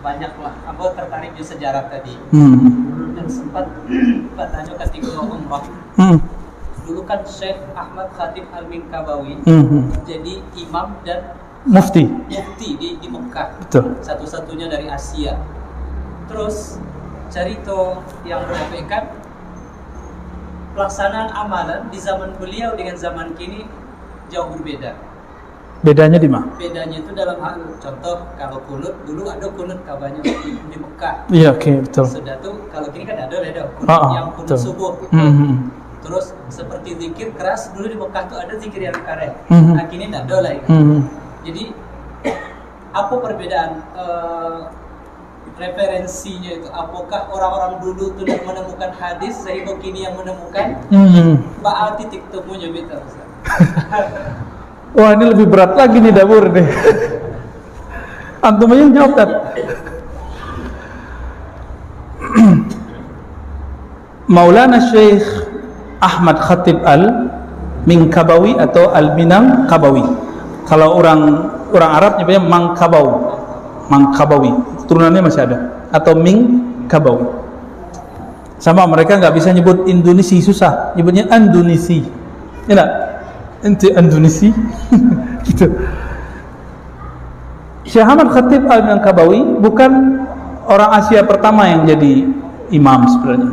banyak lah. Aku tertarik di sejarah tadi. Dan sempat tanya ketika umrah. Dulu kan Syekh Ahmad Khatib Al-Minkabawi jadi imam dan mufti di Mekah. Betul. Satu-satunya dari Asia. Terus cerita yang menyampaikan pelaksanaan amalan di zaman beliau dengan zaman kini jauh berbeda. Bedanya di mana? Bedanya itu dalam hal contoh kalau kunut dulu ada kunut kabarnya di Mekah. Iya, oke, betul. Sudah tuh kalau kini kan ada kunut yang kunut betul. subuh. Terus seperti zikir keras dulu di Mekah tuh ada zikir yang karet. Nah kini tidak ada lagi. Jadi apa perbedaan referensinya itu? Apakah orang-orang dulu tuh menemukan hadis sehingga kini yang menemukan? Mbak titik temunya betul. Wah, ini lebih berat lagi nih dapur nih. Antum aja yang jawab kan? Maulana Syekh Ahmad Khatib Al-Minkabawi atau Al-Minangkabawi. Kalau orang Arab nyebutnya Mangkabawi. Turunannya masih ada. Atau Minkabawi. Sama mereka nggak bisa nyebut Indonesia, susah. Nyebutnya Andonisi. Ya, Indonesia. Gitu. Syekh Ahmad Khatib Al-Minangkabawi bukan orang Asia pertama yang jadi imam sebenarnya.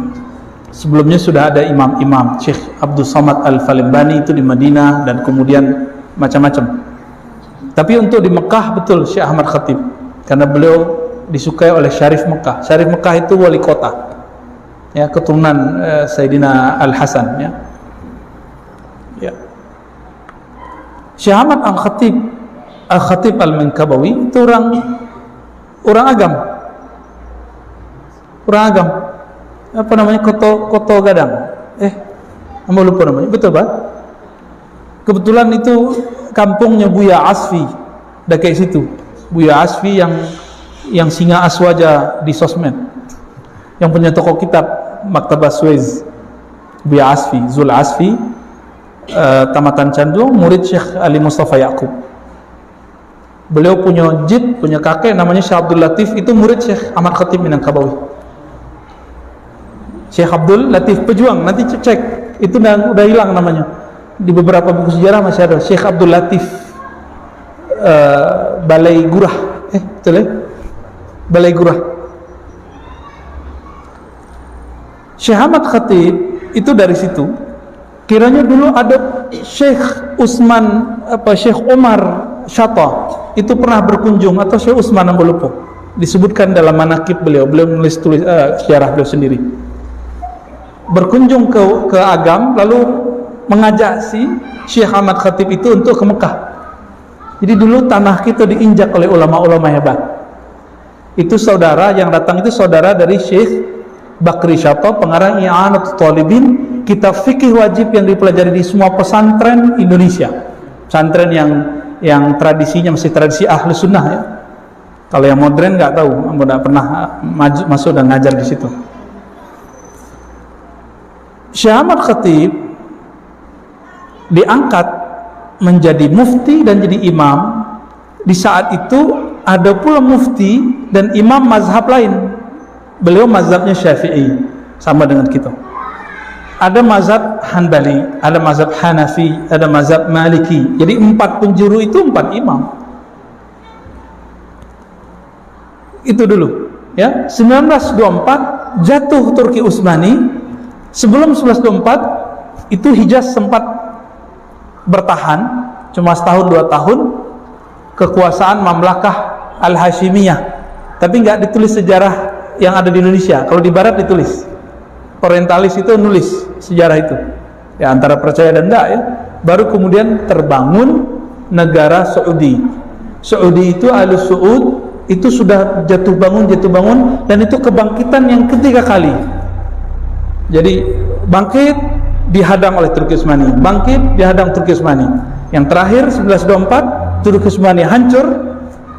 Sebelumnya sudah ada imam-imam. Syekh Abdul Somad Al-Falimbani itu di Madinah dan kemudian macam-macam. Tapi untuk di Mekah betul Syekh Ahmad Khatib, karena beliau disukai oleh Syarif Mekah. Syarif Mekah itu wali kota, ya, keturunan Sayyidina Al-Hasan, ya. Ya. Syekh Ahmad Al-Khatib Al-Minkabawi itu orang agam. Apa namanya, Koto Gadang, nama lupa namanya, betul Pak? Kebetulan itu kampungnya Buya Asfi, kayak situ. Buya Asfi yang singa aswaja di sosmed, yang punya toko kitab Maktabah Suez. Buya Asfi, Zul Asfi, tamatan Candung, murid Syekh Ali Mustafa Yaqub. Beliau punya punya kakek namanya Syekh Abdul Latif, itu murid Syekh Ahmad Khatib Minangkabawi. Syekh Abdul Latif Pejuang, nanti cek, itu udah hilang namanya. Di beberapa buku sejarah masih ada Syekh Abdul Latif Balai Gurah, betul ya? Balai Gurah. Syekh Ahmad Khatib itu dari situ. Kiranya dulu ada Syekh Syekh Umar Syata itu pernah berkunjung, atau Syekh Utsman Ambulupo, disebutkan dalam manaqib beliau menulis sejarah beliau sendiri. Berkunjung ke Agam, lalu mengajak si Syekh Ahmad Khatib itu untuk ke Mekah. Jadi dulu tanah kita diinjak oleh ulama-ulama hebat. Itu saudara yang datang itu saudara dari Syekh Bakri Syata, pengarang I'anatul Talibin, kitab fikih wajib yang dipelajari di semua pesantren Indonesia. Pesantren yang tradisinya masih tradisi ahli sunnah, ya. Kalau yang modern nggak tahu, tidak pernah masuk dan ngajar di situ. Syekh Ahmad Khatib diangkat menjadi mufti dan jadi imam. Di saat itu ada pula mufti dan imam mazhab lain. Beliau mazhabnya Syafi'i, sama dengan kita. Ada mazhab Hanbali, ada mazhab Hanafi, ada mazhab Maliki. Jadi 4 penjuru itu 4 imam. Itu dulu, ya. 1924 jatuh Turki Utsmani. Sebelum 1924 itu Hijaz sempat bertahan cuma setahun 2 tahun, kekuasaan Mamlakah Al-Hashimiyah, tapi nggak ditulis sejarah yang ada di Indonesia. Kalau di Barat ditulis, orientalis itu nulis sejarah itu, ya, antara percaya dan enggak, ya. Baru kemudian terbangun negara Saudi. Saudi itu Al Saud itu sudah jatuh bangun, dan itu kebangkitan yang ketiga kali. Jadi bangkit dihadang oleh Turki Utsmani, bangkit dihadang Turki Utsmani. Yang terakhir 1924 Turki Utsmani hancur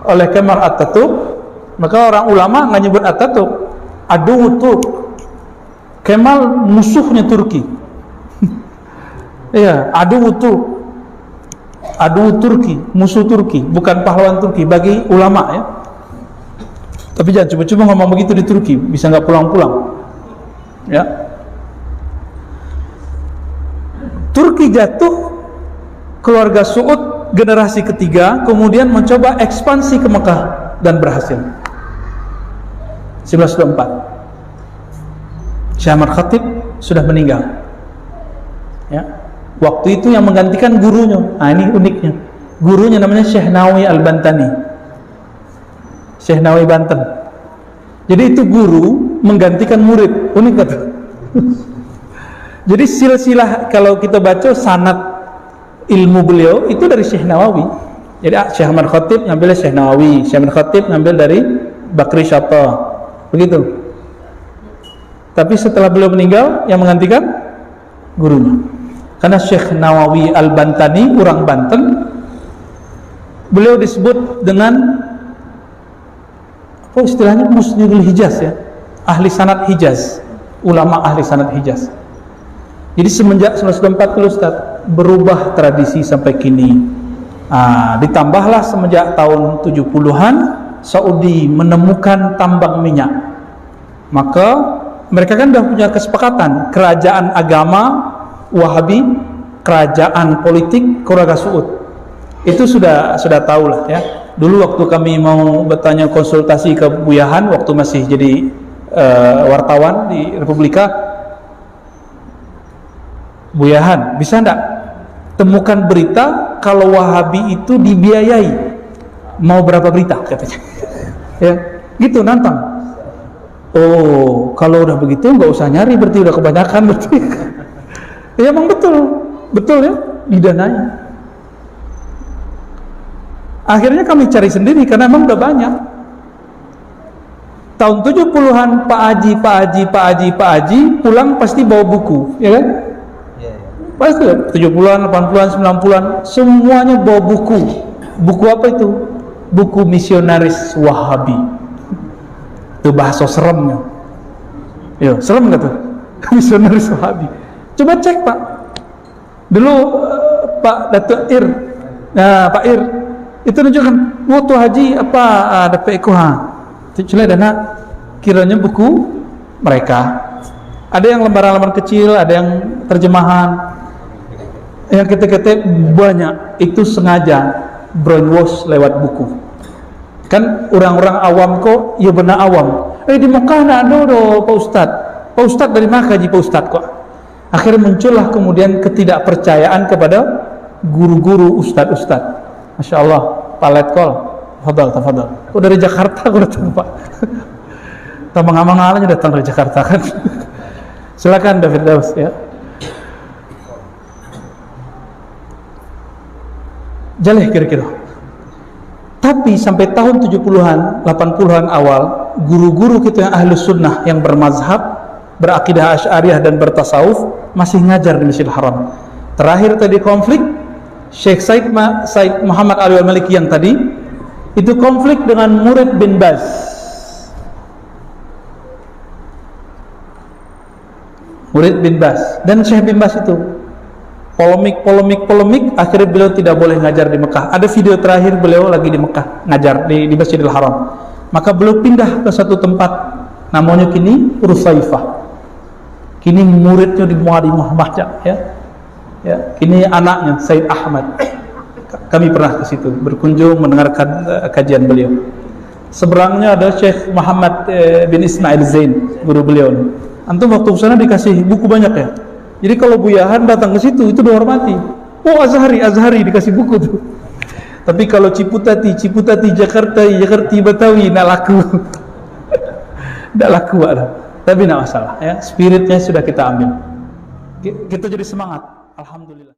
oleh Kemal Atatürk. Maka orang ulama nggak nyebut Atatürk, Adu Turk. Kemal musuhnya Turki. Iya, Adu Turki, musuh Turki, bukan pahlawan Turki bagi ulama, ya. Tapi jangan coba-coba ngomong begitu di Turki, bisa nggak pulang-pulang. Ya. Turki jatuh, keluarga Saud generasi ketiga kemudian mencoba ekspansi ke Mekah dan berhasil. 1924. Syekh Ahmad Khatib sudah meninggal. Ya. Waktu itu yang menggantikan gurunya. Nah, ini uniknya. Gurunya namanya Syekh Nawawi Al-Bantani. Syekh Nawawi Banten. Jadi itu guru menggantikan murid. Unik kata. Jadi silsilah kalau kita baca sanad ilmu beliau itu dari Syekh Nawawi. Jadi Syekh Ahmad Khatib ngambil Syekh Nawawi, Syekh Ahmad Khatib ngambil dari Bakri Syata. Begitu. Tapi setelah beliau meninggal, yang menggantikan gurunya. Karena Syekh Nawawi Al-Bantani orang Banten, beliau disebut dengan apa istilahnya, Musnidul Hijaz ya, ahli sanad Hijaz, ulama ahli sanad Hijaz. Jadi semenjak 1940 Ustaz, berubah tradisi sampai kini. Ditambahlah semenjak tahun 70-an Saudi menemukan tambang minyak. Maka mereka kan sudah punya kesepakatan, kerajaan agama Wahabi, kerajaan politik keluarga Saud. Itu sudah tahu lah ya. Dulu waktu kami mau bertanya konsultasi ke Buyahan waktu masih jadi wartawan di Republika, Buyahan, bisa enggak temukan berita kalau Wahabi itu dibiayai, mau berapa berita katanya. Ya, gitu nantang. Oh, kalau udah begitu nggak usah nyari, berarti udah kebanyakan berarti. Ya emang betul ya, didanai. Akhirnya kami cari sendiri karena emang udah banyak. Tahun 70-an Pak Haji pulang pasti bawa buku, ya kan? Pasti 70-an, 80-an, 90-an semuanya bawa buku. Buku apa itu? Buku misionaris Wahabi. Itu bahasa seremnya. Yo, serem gak tuh? Misionaris Wahabi. Coba cek Pak. Dulu Pak Datuk Ir, Pak Ir itu nunjukkan waktu haji apa ada PEKO Cile dana kiranya buku mereka. Ada yang lembaran-lembaran kecil, ada yang terjemahan. Yang ketik-ketik banyak itu sengaja brainwash lewat buku. Kan orang-orang awam kok, ya benar awam. Di Mekah nak ada Pak Ustadz. Pak Ustadz dari mana kaji Pak Ustadz kok? Akhirnya muncullah kemudian ketidakpercayaan kepada guru-guru ustadz-ustadz. Masya Allah, Pak Letkol, tafadhal. Kok dari Jakarta kok datang Pak? Tamang-amangannya datang dari Jakarta kan? Silakan David Daus ya. Jaleh kira-kira. Tapi sampai tahun 70-an, 80-an awal, guru-guru kita yang ahli sunnah yang bermazhab, berakidah asy'ariyah dan bertasawuf masih ngajar di Masjidil Haram. Terakhir tadi konflik Syekh Said Muhammad Ali Al-Maliki yang tadi itu konflik dengan murid bin Baz. Murid bin Baz dan Syekh bin Baz itu polemik akhirnya beliau tidak boleh ngajar di Mekah. Ada video terakhir beliau lagi di Mekah ngajar di Masjidil Haram. Maka beliau pindah ke satu tempat namanya kini Rusaifah. Kini muridnya di Muadi Muhammad ya. Kini anaknya Said Ahmad. Kami pernah ke situ berkunjung mendengarkan kajian beliau. Seberangnya ada Syekh Muhammad bin Ismail Zain, guru beliau. Antum waktu sana dikasih buku banyak ya. Jadi kalau Buyahan datang ke situ itu dihormati. Oh Azhari dikasih buku tuh. Tapi kalau Ciputati Jakarta Betawi nak laku. Tidak laku ada. Tapi tidak masalah ya. Spiritnya sudah kita ambil. Kita jadi semangat. Alhamdulillah.